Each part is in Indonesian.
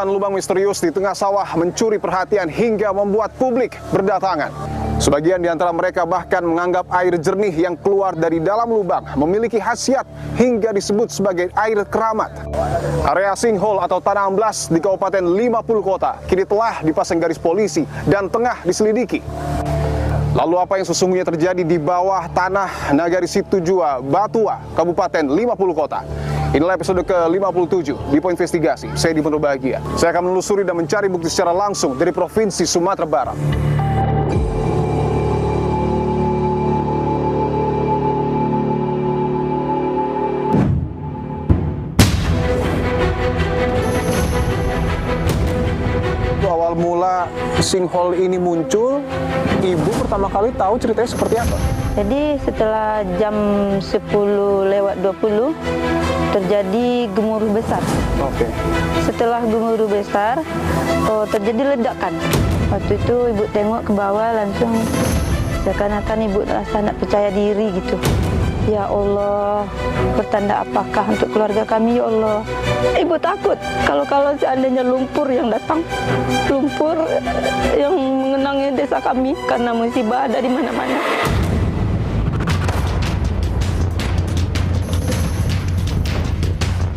Munculan lubang misterius di tengah sawah mencuri perhatian hingga membuat publik berdatangan. Sebagian di antara mereka bahkan menganggap air jernih yang keluar dari dalam lubang memiliki khasiat hingga disebut sebagai air keramat. Area sinkhole atau tanah amblas di Kabupaten 50 Kota kini telah dipasang garis polisi dan tengah diselidiki. Lalu apa yang sesungguhnya terjadi di bawah tanah Nagari Situjua, Batua, Kabupaten 50 Kota? Inilah episode ke-57 di Poin Investigasi. Saya Dipen Bahagia. Saya akan menelusuri dan mencari bukti secara langsung dari Provinsi Sumatera Barat. Awal mula sinkhole ini muncul, Ibu pertama kali tahu ceritanya seperti apa? Jadi setelah jam 10:20 terjadi gemuruh besar. Oke. Setelah gemuruh besar, terjadi ledakan. Waktu itu ibu tengok ke bawah langsung seakan-akan ibu rasa tak percaya diri gitu. Ya Allah, pertanda apakah untuk keluarga kami ya Allah? Ibu takut kalau seandainya lumpur yang datang, lumpur yang mengenangi desa kami karena musibah ada di mana-mana.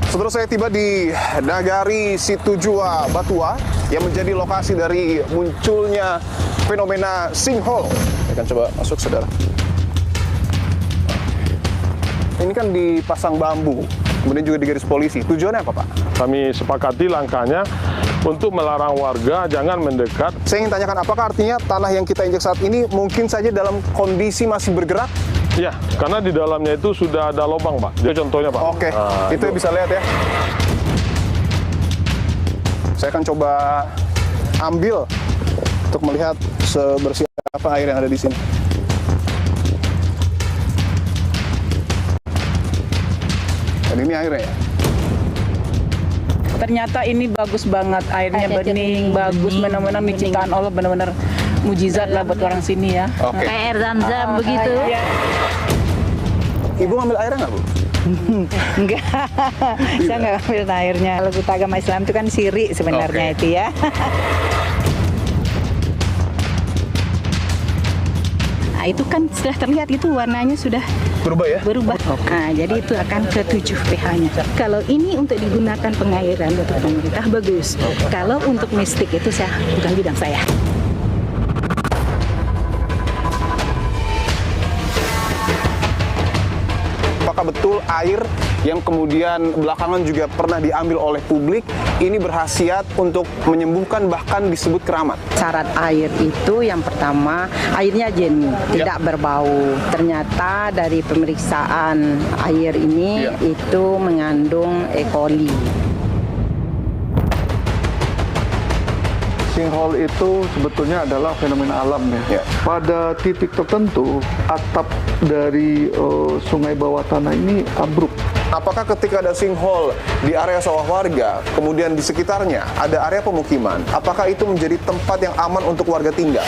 Setelah saya tiba di Nagari Situjua, Batua, yang menjadi lokasi dari munculnya fenomena sinkhole. Saya akan coba masuk, saudara. Ini kan dipasang bambu, kemudian juga di garis polisi. Tujuannya apa, Pak? Kami sepakati langkahnya untuk melarang warga jangan mendekat. Saya ingin tanyakan, apakah artinya tanah yang kita injak saat ini mungkin saja dalam kondisi masih bergerak? Ya, karena di dalamnya itu sudah ada lubang, Pak. Dia contohnya, Pak. Oke, itu bisa lihat ya. Saya akan coba ambil untuk melihat sebersih apa air yang ada di sini. Dan ini airnya ya? Ternyata ini bagus banget, airnya bening, bagus, benar-benar ciptaan Allah, benar-benar mujizat lah buat orang sini ya. Oke. Kayak air zam-zam begitu. Ibu ngambil airnya nggak, Bu? Enggak, saya nggak ambil airnya. Kalau kita agama Islam itu kan siri sebenarnya itu ya. Nah, itu kan sudah terlihat itu warnanya sudah Berubah ya? berubah. Nah, jadi itu akan ke 7 pH-nya. Kalau ini untuk digunakan pengairan untuk pemerintah bagus. Kalau untuk mistik itu bukan bidang saya. Apakah betul air yang kemudian belakangan juga pernah diambil oleh publik ini berkhasiat untuk menyembuhkan, bahkan disebut keramat? Syarat air itu yang pertama airnya jernih, tidak berbau. Ternyata dari pemeriksaan air ini itu mengandung E. coli. Sinkhole itu sebetulnya adalah fenomena alam ya. Pada titik tertentu atap dari sungai bawah tanah ini ambruk. Apakah ketika ada sinkhole di area sawah warga, kemudian di sekitarnya ada area pemukiman, apakah itu menjadi tempat yang aman untuk warga tinggal?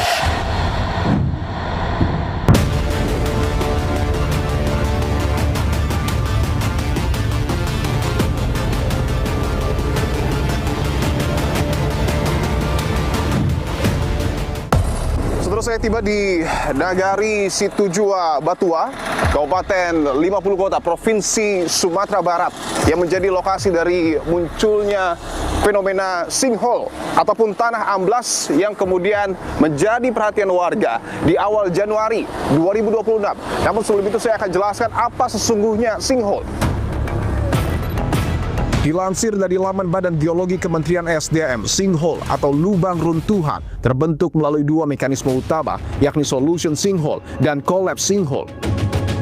Saya tiba di Nagari Situjua, Batua, Kabupaten 50 Kota, Provinsi Sumatera Barat, yang menjadi lokasi dari munculnya fenomena sinkhole ataupun tanah amblas yang kemudian menjadi perhatian warga di awal Januari 2026. Namun sebelum itu saya akan jelaskan apa sesungguhnya sinkhole. Dilansir dari laman Badan Geologi Kementerian SDM, sinkhole atau lubang runtuhan terbentuk melalui dua mekanisme utama, yakni solution sinkhole dan collapse sinkhole.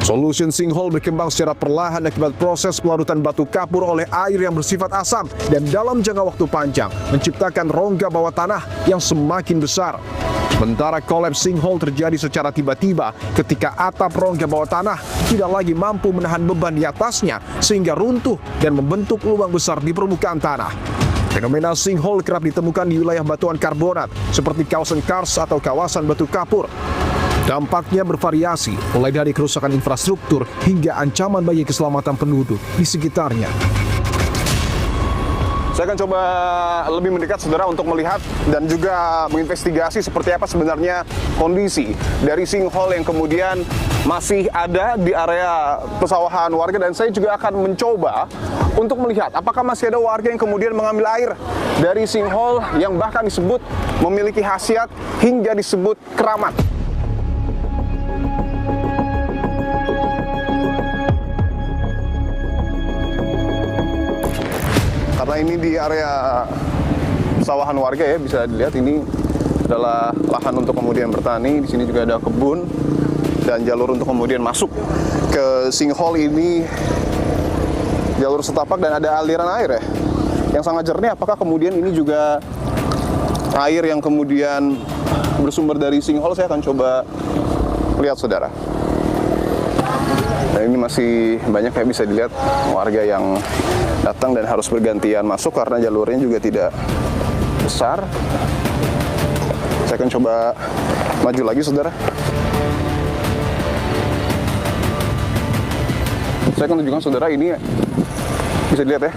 Solution sinkhole berkembang secara perlahan akibat proses pelarutan batu kapur oleh air yang bersifat asam dan dalam jangka waktu panjang menciptakan rongga bawah tanah yang semakin besar. Sementara collapse sinkhole terjadi secara tiba-tiba ketika atap rongga bawah tanah tidak lagi mampu menahan beban di atasnya sehingga runtuh dan membentuk lubang besar di permukaan tanah. Fenomena sinkhole kerap ditemukan di wilayah batuan karbonat seperti kawasan kars atau kawasan batu kapur. Dampaknya bervariasi, mulai dari kerusakan infrastruktur hingga ancaman bagi keselamatan penduduk di sekitarnya. Saya akan coba lebih mendekat, saudara, untuk melihat dan juga menginvestigasi seperti apa sebenarnya kondisi dari sinkhole yang kemudian masih ada di area pesawahan warga. Dan saya juga akan mencoba untuk melihat apakah masih ada warga yang kemudian mengambil air dari sinkhole yang bahkan disebut memiliki khasiat hingga disebut keramat. Karena ini di area pesawahan warga ya, bisa dilihat ini adalah lahan untuk kemudian bertani. Di sini juga ada kebun dan jalur untuk kemudian masuk ke sinkhole ini, jalur setapak, dan ada aliran air ya yang sangat jernih. Apakah kemudian ini juga air yang kemudian bersumber dari sinkhole? Saya akan coba lihat, saudara. Dan ini masih banyak ya, bisa dilihat warga yang datang dan harus bergantian masuk karena jalurnya juga tidak besar. Saya akan coba maju lagi, saudara. Saya akan tunjukkan, saudara, ini bisa dilihat ya,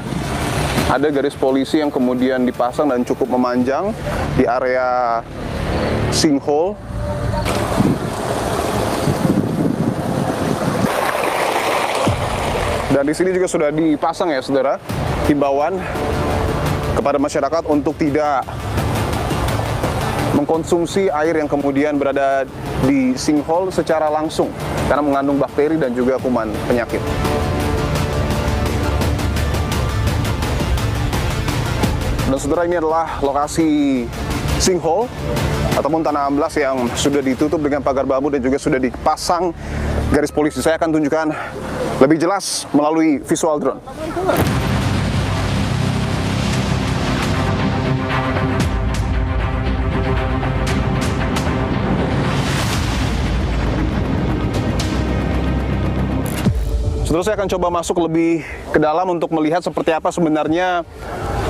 ada garis polisi yang kemudian dipasang dan cukup memanjang di area sinkhole. Dan di sini juga sudah dipasang ya, saudara, himbauan kepada masyarakat untuk tidak mengkonsumsi air yang kemudian berada di sinkhole secara langsung karena mengandung bakteri dan juga kuman penyakit. Dan saudara, ini adalah lokasi sinkhole ataupun tanah amblas yang sudah ditutup dengan pagar bambu dan juga sudah dipasang garis polisi. Saya akan tunjukkan lebih jelas melalui visual drone. Saudara, saya akan coba masuk lebih ke dalam untuk melihat seperti apa sebenarnya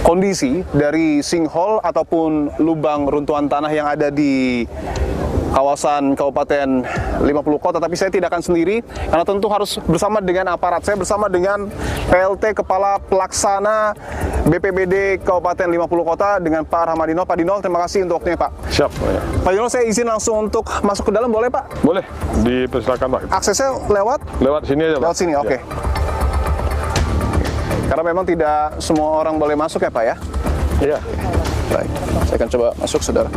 kondisi dari sinkhole ataupun lubang runtuhan tanah yang ada di kawasan Kabupaten 50 Kota. Tapi saya tidak akan sendiri karena tentu harus bersama dengan aparat. Saya bersama dengan PLT Kepala Pelaksana BPBD Kabupaten 50 Kota dengan Pak Rahmadino. Pak Dino, terima kasih untuk waktunya, Pak. Siap. Ya. Pak Dino, saya izin langsung untuk masuk ke dalam, boleh, Pak? Boleh, dipersilakan, Pak. Aksesnya lewat Sini aja, Pak. lewat sini, oke. Ya. Karena memang tidak semua orang boleh masuk ya, Pak, ya? Iya. Baik, saya akan coba masuk, saudara.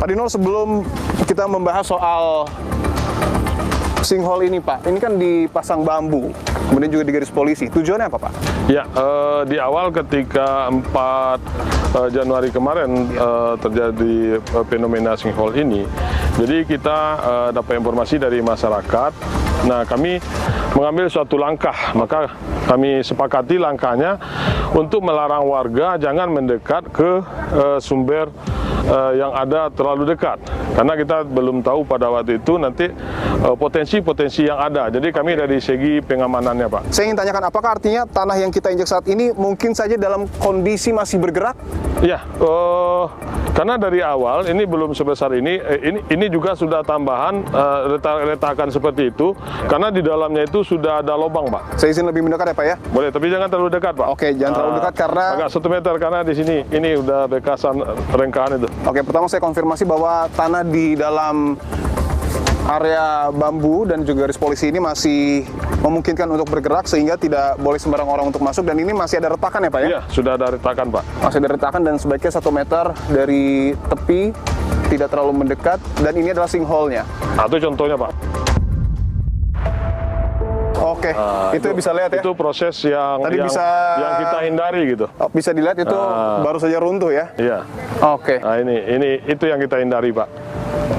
Pak Dino, sebelum kita membahas soal sinkhole ini, Pak, ini kan dipasang bambu, kemudian juga di garis polisi. Tujuannya apa, Pak? Ya, di awal ketika 4 Januari kemarin terjadi fenomena sinkhole ini, jadi kita dapat informasi dari masyarakat. Nah, kami mengambil suatu langkah, maka kami sepakati langkahnya untuk melarang warga jangan mendekat ke sumber yang ada terlalu dekat, karena kita belum tahu pada waktu itu nanti potensi-potensi yang ada. Jadi kami dari segi pengamanannya, Pak. Saya ingin tanyakan, apakah artinya tanah yang kita injak saat ini mungkin saja dalam kondisi masih bergerak? Ya, karena dari awal ini belum sebesar ini. Ini juga sudah tambahan retakan seperti itu, karena di dalamnya itu sudah ada lubang, Pak. Saya izin lebih mendekat ya, Pak, ya? Boleh, tapi jangan terlalu dekat, Pak. Oke, jangan terlalu dekat karena agak 1 meter, karena di sini ini udah bekasan rengkahan itu. Oke, pertama saya konfirmasi bahwa tanah di dalam area bambu dan juga garis polisi ini masih memungkinkan untuk bergerak sehingga tidak boleh sembarang orang untuk masuk, dan ini masih ada retakan ya, Pak, ya? Iya, sudah ada retakan, Pak. Masih ada retakan dan sebaiknya 1 meter dari tepi, tidak terlalu mendekat, dan ini adalah sinkhole-nya. Nah, itu contohnya, Pak. Oke, itu bisa lihat ya. Itu proses yang kita hindari gitu. Bisa dilihat itu baru saja runtuh ya. Iya. Oke. Nah, ini itu yang kita hindari, Pak.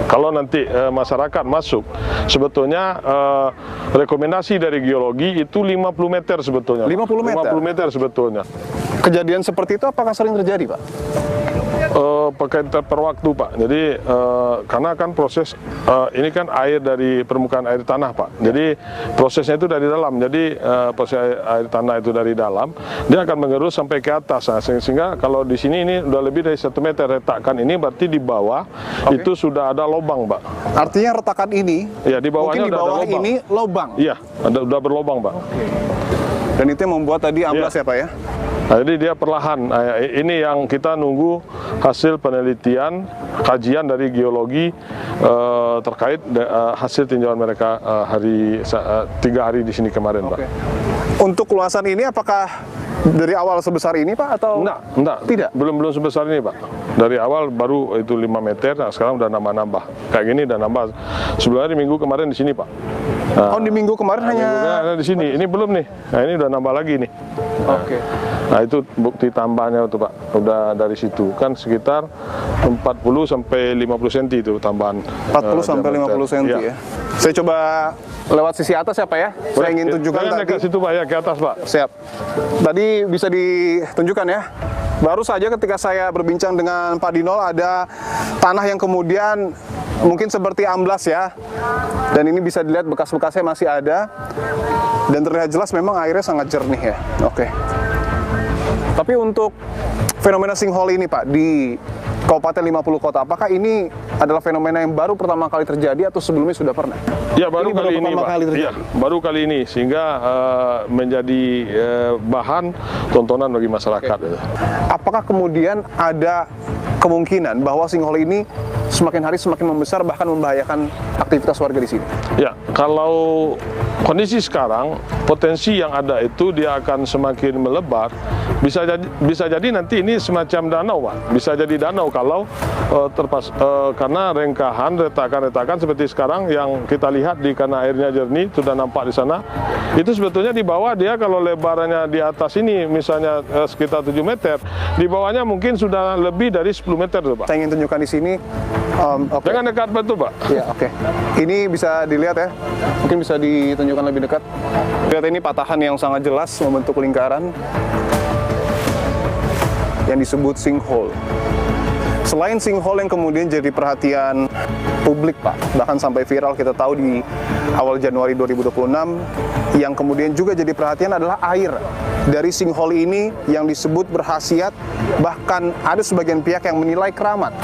Kalau nanti masyarakat masuk, sebetulnya rekomendasi dari geologi itu 50 meter sebetulnya. 50 meter? 50 meter sebetulnya. Kejadian seperti itu apakah sering terjadi, Pak? Pakai per waktu, Pak. Jadi karena kan proses ini kan air dari permukaan air tanah, Pak. Jadi prosesnya itu dari dalam. Jadi proses air tanah itu dari dalam, dia akan mengerus sampai ke atas. Nah, sehingga kalau di sini ini udah lebih dari 1 meter retakan ini, berarti di bawah itu sudah ada lubang, Pak. Artinya retakan ini, Ya, di bawahnya mungkin di udah bawah ada lubang. ini lubang. Iya, udah berlubang, Pak. Dan itu yang membuat tadi amblas ya Pak ya? Nah, jadi dia perlahan. Nah, ini yang kita nunggu hasil penelitian, kajian dari geologi terkait hasil tinjauan mereka 3 hari di sini kemarin, Pak. Untuk luasan ini apakah dari awal sebesar ini Pak atau? Enggak. Tidak? Belum sebesar ini, Pak. Dari awal baru itu 5 meter, nah sekarang udah nambah-nambah. Kayak gini udah nambah. Sebelumnya di minggu kemarin di sini, Pak. Nah, di minggu kemarin hanya di sini. Ini belum nih. Nah, ini udah nambah lagi nih. Nah, itu bukti tambahnya tuh, Pak. Udah dari situ. Kan sekitar 40 sampai 50 cm itu tambahan. 40 sampai 50 cm ya. Saya coba lewat sisi atas ya Pak ya. Saya ingin tunjukkan tadi. Ke situ, Pak, ya, ke atas, Pak. Siap. Tadi bisa ditunjukkan ya. Baru saja ketika saya berbincang dengan Pak Dinol, ada tanah yang kemudian mungkin seperti amblas ya. Dan ini bisa dilihat bekas-bekasnya masih ada. Dan terlihat jelas memang airnya sangat jernih ya. Tapi untuk fenomena sinkhole ini Pak, di Kabupaten 50 Kota, apakah ini adalah fenomena yang baru pertama kali terjadi atau sebelumnya sudah pernah? Ya, baru kali ini, Pak. terjadi? Ya, baru kali ini, sehingga menjadi bahan tontonan bagi masyarakat. Apakah kemudian ada kemungkinan bahwa sinkhole ini semakin hari semakin membesar, bahkan membahayakan aktivitas warga di sini? Ya, kalau kondisi sekarang, potensi yang ada itu dia akan semakin melebar. Bisa jadi nanti ini semacam danau, Pak. Bisa jadi danau kalau karena retakan-retakan seperti sekarang yang kita lihat karena airnya jernih, sudah nampak di sana. Itu sebetulnya di bawah dia kalau lebarannya di atas ini misalnya sekitar 7 meter, di bawahnya mungkin sudah lebih dari 10 meter tuh, Pak. Saya ingin tunjukkan di sini. Jangan dekat betul, Pak. Ya, ini bisa dilihat ya. Mungkin bisa ditunjukkan lebih dekat. Lihat ini patahan yang sangat jelas membentuk lingkaran yang disebut sinkhole. Selain sinkhole yang kemudian jadi perhatian publik Pak, bahkan sampai viral kita tahu di awal Januari 2026, yang kemudian juga jadi perhatian adalah air dari sinkhole ini yang disebut berkhasiat, bahkan ada sebagian pihak yang menilai keramat.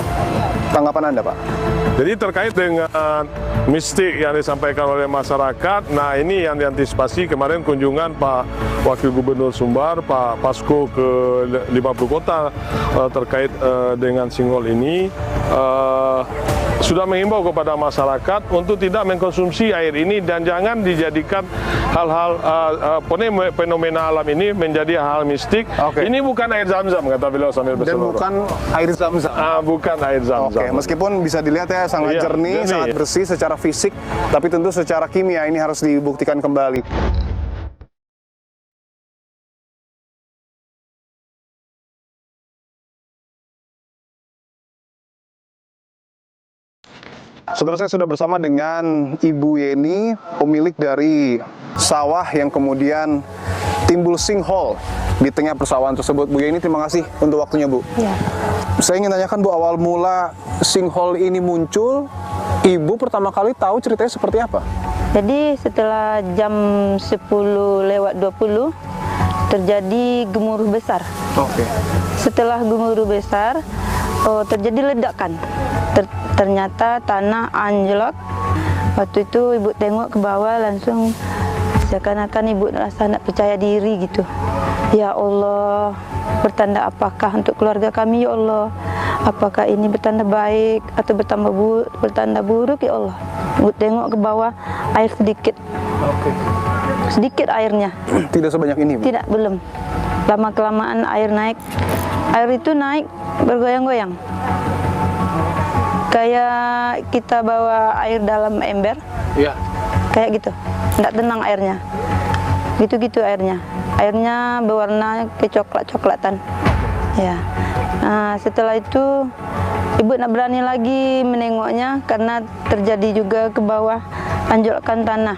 Tanggapan Anda Pak? Jadi terkait dengan mistik yang disampaikan oleh masyarakat, nah ini yang diantisipasi kemarin kunjungan Pak Wakil Gubernur Sumbar, Pak Pasko ke 50 Kota terkait dengan sinkhole ini, sudah mengimbau kepada masyarakat untuk tidak mengkonsumsi air ini dan jangan dijadikan hal-hal fenomena alam ini menjadi hal mistik. Ini bukan air Zam-Zam, kata beliau sambil berseloroh. Dan bukan air Zam-Zam. Bukan air Zam-Zam. Meskipun bisa dilihat ya sangat jernih, sangat bersih secara fisik, tapi tentu secara kimia ini harus dibuktikan kembali. Saudara, saya sudah bersama dengan Ibu Yeni, pemilik dari sawah yang kemudian timbul sinkhole di tengah persawahan tersebut. Bu Yeni, terima kasih untuk waktunya, Bu. Ya. Saya ingin tanyakan, Bu, awal mula sinkhole ini muncul, Ibu pertama kali tahu ceritanya seperti apa? Jadi setelah jam 10:20 terjadi gemuruh besar. Setelah gemuruh besar, terjadi ledakan. Ternyata tanah anjlok. Waktu itu Ibu tengok ke bawah, langsung seakan-akan Ibu rasa nak percaya diri gitu. Ya Allah, bertanda apakah untuk keluarga kami ya Allah? Apakah ini bertanda baik atau bertanda buruk ya Allah? Ibu tengok ke bawah, air sedikit. Sedikit airnya. Tidak sebanyak ini, Bu? Tidak, belum. Lama-kelamaan air naik. Air itu naik bergoyang-goyang. Kayak kita bawa air dalam ember. Iya. Kayak gitu. Tidak tenang airnya. Gitu-gitu airnya. Airnya berwarna kecoklat-coklatan. Ya. Nah, setelah itu Ibu nak berani lagi menengoknya karena terjadi juga ke bawah anjlokkan tanah.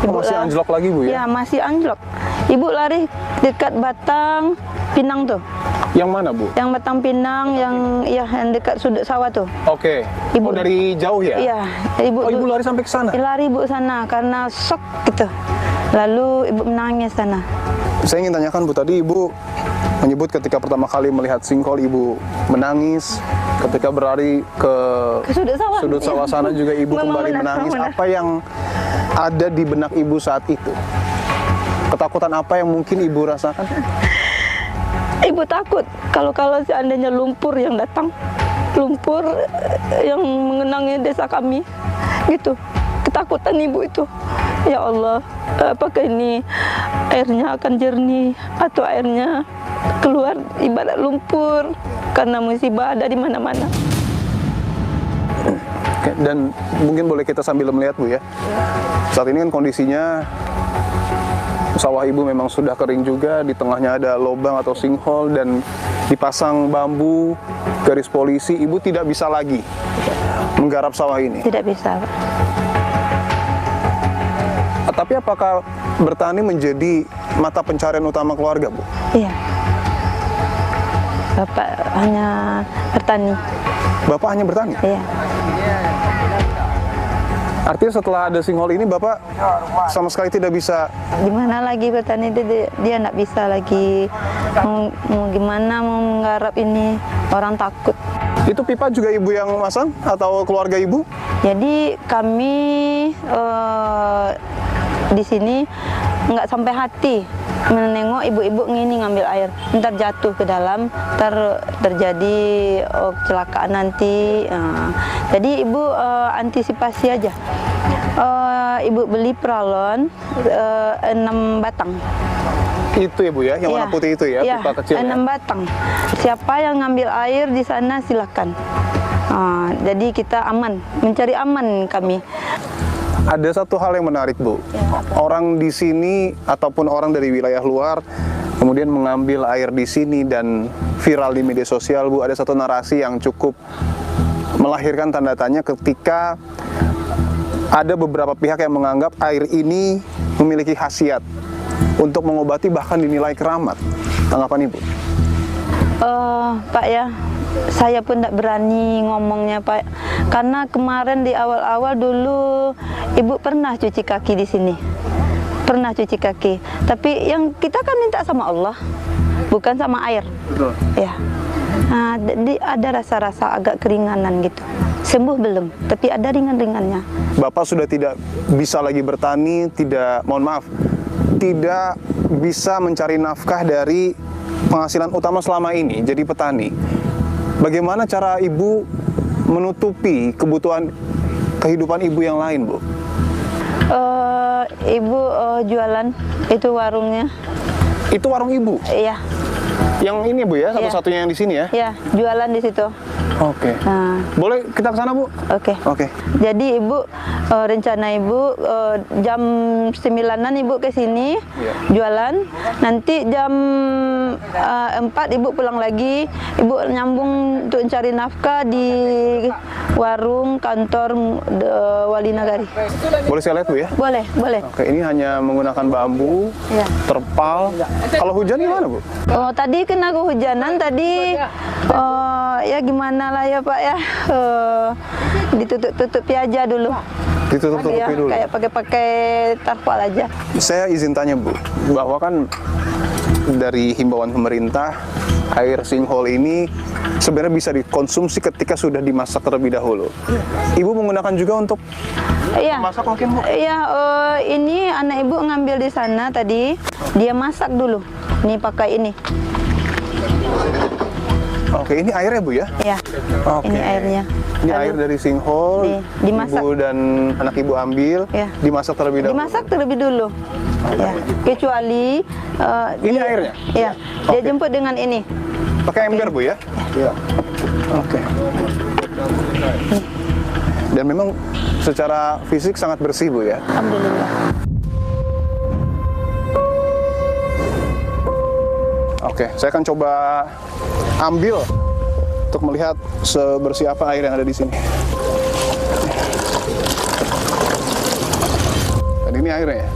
Masih anjlok lagi, Bu, ya? Ya, masih anjlok. Ibu lari dekat Batang Pinang tuh. Yang mana, Bu? Yang Batang Pinang, yang dekat sudut sawah tuh. Oke. Ibu- Oh, dari jauh ya? Iya, ibu. Oh, Ibu lari sampai ke sana? Lari ibu sana karena shock gitu. Lalu ibu menangis sana. Saya ingin tanyakan, Bu, tadi Ibu menyebut ketika pertama kali melihat sinkhole Ibu menangis, ketika berlari ke Ke sudut sawah. sana juga Ibu Memang kembali benar, menangis. memang benar. Apa yang ada di benak Ibu saat itu? Ketakutan apa yang mungkin Ibu rasakan? Ibu takut kalau seandainya lumpur yang datang, lumpur yang mengenangi desa kami, gitu. Ketakutan ibu itu. Ya Allah, apakah ini airnya akan jernih atau airnya keluar ibarat lumpur karena musibah ada di mana-mana. Oke, dan mungkin boleh kita sambil melihat, Bu, ya. Saat ini kan kondisinya sawah Ibu memang sudah kering juga, di tengahnya ada lubang atau sinkhole dan dipasang bambu, garis polisi. Ibu tidak bisa lagi menggarap sawah ini. Tidak bisa, Pak. Tapi apakah bertani menjadi mata pencarian utama keluarga, Bu? Iya. Bapak hanya bertani. Bapak hanya bertani? Iya. Artinya setelah ada sinkhole ini Bapak sama sekali tidak bisa. Gimana lagi bertani, dia nggak bisa lagi. Mau gimana mau menggarap ini, orang takut. Itu pipa juga Ibu yang masang atau keluarga Ibu? Jadi kami di sini nggak sampai hati menengok ibu-ibu ngini ngambil air, ntar jatuh ke dalam, ntar terjadi kecelakaan nanti. Jadi ibu antisipasi aja. Ibu beli peralon 6 batang. Itu ya, Bu, ya, yang warna putih itu ya, Iya, pipa kecil. 6 batang. Siapa yang ngambil air di sana silakan. Jadi kita aman, mencari aman kami. Ada satu hal yang menarik, Bu. Orang di sini ataupun orang dari wilayah luar kemudian mengambil air di sini dan viral di media sosial, Bu. Ada satu narasi yang cukup melahirkan tanda tanya ketika ada beberapa pihak yang menganggap air ini memiliki khasiat untuk mengobati, bahkan dinilai keramat. Tanggapan Ibu? Pak ya, saya pun tidak berani ngomongnya, Pak. Karena kemarin di awal-awal dulu Ibu pernah cuci kaki di sini. Pernah cuci kaki. Tapi yang kita kan minta sama Allah, bukan sama air. Betul. Ya. Nah, jadi ada rasa-rasa agak keringanan gitu. Sembuh belum, tapi ada ringan-ringannya. Bapak sudah tidak bisa lagi bertani, tidak bisa mencari nafkah dari penghasilan utama selama ini, jadi petani. Bagaimana cara Ibu menutupi kebutuhan kehidupan Ibu yang lain, Bu? Ibu jualan, itu warungnya. Itu warung Ibu? Iya. Yang ini, Bu, ya? Satu-satunya yang di sini ya? Iya, jualan di situ. Oke. Nah, Boleh kita ke sana, Bu? oke. Oke. Jadi Ibu, rencana Ibu jam 9-an Ibu ke sini jualan. Nanti jam 4 Ibu pulang lagi. Ibu nyambung untuk mencari nafkah di warung kantor Wali Nagari. Boleh saya lihat, Bu, ya? Boleh, boleh. Oke, ini hanya menggunakan bambu, Ya. terpal. Kalau hujan gimana, Bu? Oh, tadi kena kehujanan tadi. Ya gimana lah ya Pak ya. Ditutup-tutupi aja dulu. Ditutup-tutupi Ya, dulu. kayak pakai tarpal aja. Saya izin tanya, Bu, bahwa kan dari himbauan pemerintah, air sinkhole ini sebenarnya bisa dikonsumsi ketika sudah dimasak terlebih dahulu. Ibu menggunakan juga untuk Iya. masak mungkin, Bu? Iya, ini anak Ibu ngambil di sana tadi. Dia masak dulu. Nih pakai ini. Oke, ini airnya, Bu, ya? Ya. Oke. Ini airnya. Ini Lalu air dari sinkhole, dimasak. Ibu dan anak Ibu ambil, Ya. dimasak terlebih dahulu. Dimasak terlebih dulu. Ya. Kecuali Ini airnya? Iya. Dia jemput dengan ini. Pakai ember, Bu, ya? Iya. Oke. Dan memang secara fisik sangat bersih, Bu, ya? Alhamdulillah. Oke, saya akan coba ambil untuk melihat sebersih apa air yang ada di sini. Dan ini airnya ya?